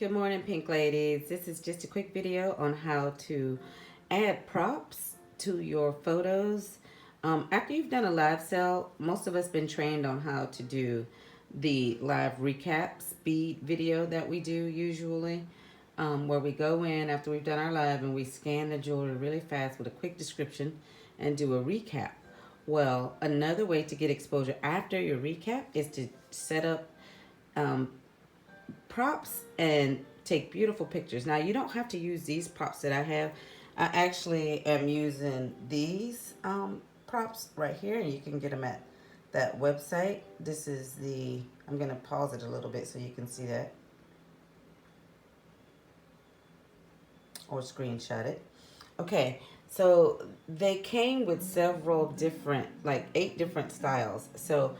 Good morning, Pink Ladies. This is just a quick video on how to add props to your photos. After you've done a live sale, most of us been trained on how to do the live recap speed video that we do usually, where we go in after we've done our live and we scan the jewelry really fast with a quick description and do a recap. Well, another way to get exposure after your recap is to set up props and take beautiful pictures. Now, you don't have to use these props that I have. I actually am using these props right here, and you can get them at that website. This is the, I'm going to pause it a little bit so you can see that, or screenshot it. Okay, so they came with several different, like 8 different styles. So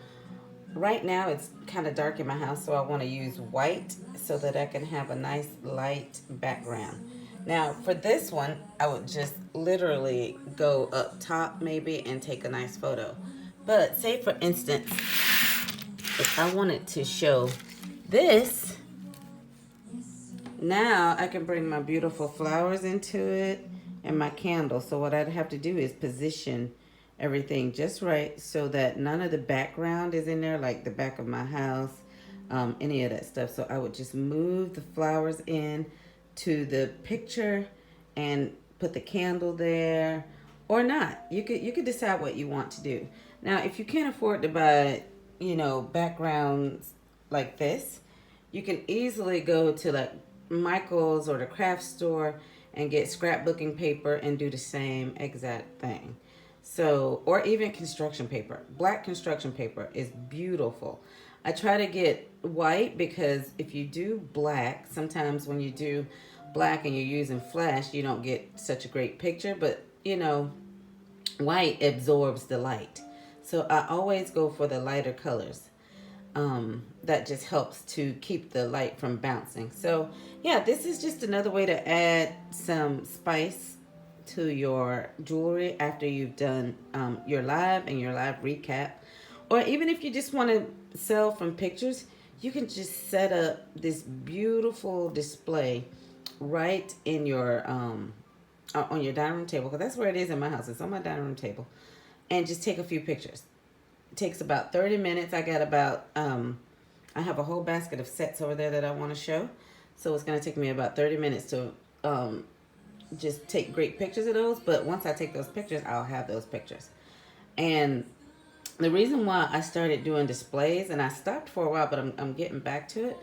right now it's kind of dark in my house, so I want to use white so that I can have a nice light background. Now for this one, I would just literally go up top maybe and take a nice photo. But say for instance, if I wanted to show this, now I can bring my beautiful flowers into it and my candle. So what I'd have to do is position everything just right so that none of the background is in there, like the back of my house, any of that stuff. So I would just move the flowers in to the picture and put the candle there, or not. You could decide what you want to do. Now, if you can't afford to buy, backgrounds like this, you can easily go to like Michael's or the craft store and get scrapbooking paper and do the same exact thing. So, or even construction paper. Black construction paper is beautiful. I try to get white because if you do black, sometimes when you do black and you're using flash, you don't get such a great picture, but white absorbs the light. So I always go for the lighter colors. That just helps to keep the light from bouncing. So yeah, this is just another way to add some spice to your jewelry after you've done your live and your live recap. Or even if you just want to sell from pictures, you can just set up this beautiful display right in your on your dining room table, because that's where it is in my house. It's on my dining room table, and just take a few pictures. It takes about 30 minutes. I got about I have a whole basket of sets over there that I want to show, so it's going to take me about 30 minutes to just take great pictures of those. But once I take those pictures, I'll have those pictures. And the reason why I started doing displays, and I stopped for a while, but I'm getting back to it,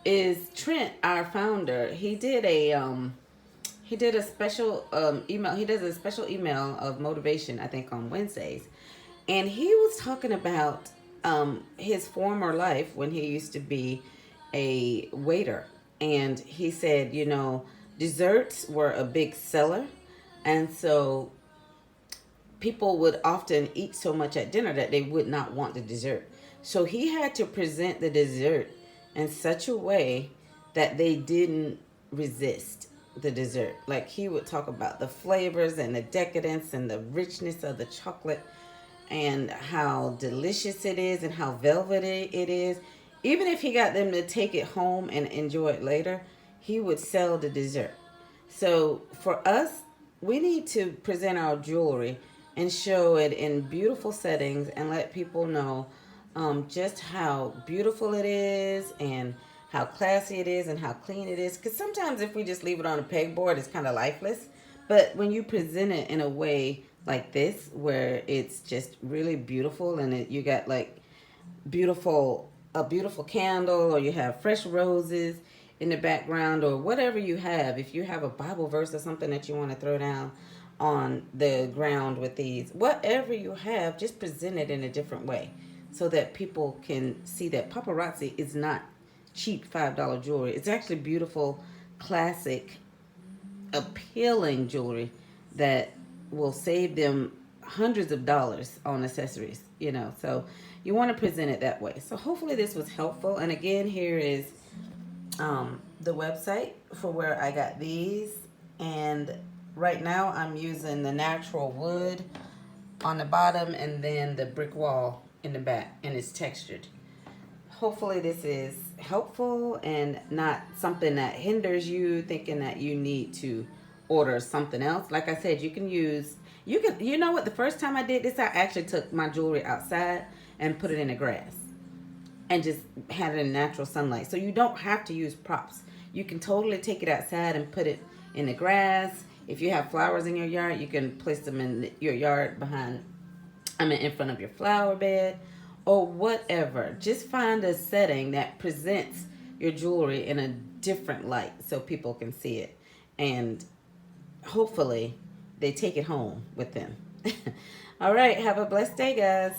is Trent, our founder, he did a special email. He does a special email of motivation, I think, on Wednesdays. And he was talking about his former life when he used to be a waiter. And he said, desserts were a big seller. And so people would often eat so much at dinner that they would not want the dessert. So he had to present the dessert in such a way that they didn't resist the dessert. Like, he would talk about the flavors and the decadence and the richness of the chocolate and how delicious it is and how velvety it is. Even if he got them to take it home and enjoy it later, he would sell the dessert. So for us, we need to present our jewelry and show it in beautiful settings and let people know just how beautiful it is and how classy it is and how clean it is. Because sometimes if we just leave it on a pegboard, it's kind of lifeless. But when you present it in a way like this, where it's just really beautiful, and you got like a beautiful candle, or you have fresh roses in the background, or whatever you have. If you have a Bible verse or something that you want to throw down on the ground with these, whatever you have, just present it in a different way so that people can see that Paparazzi is not cheap $5 jewelry. It's actually beautiful, classic, appealing jewelry that will save them hundreds of dollars on accessories, so you want to present it that way. So hopefully this was helpful. And again, here is the website for where I got these. And right now I'm using the natural wood on the bottom and then the brick wall in the back, and it's textured. hopefully this is helpful and not something that hinders you thinking that you need to order something else. Like I said, you know what, the first time I did this, I actually took my jewelry outside and put it in the grass and just had it in natural sunlight. So you don't have to use props. You can totally take it outside and put it in the grass. If you have flowers in your yard, you can place them in your yard in front of your flower bed or whatever. Just find a setting that presents your jewelry in a different light so people can see it. And hopefully they take it home with them. All right. Have a blessed day, guys.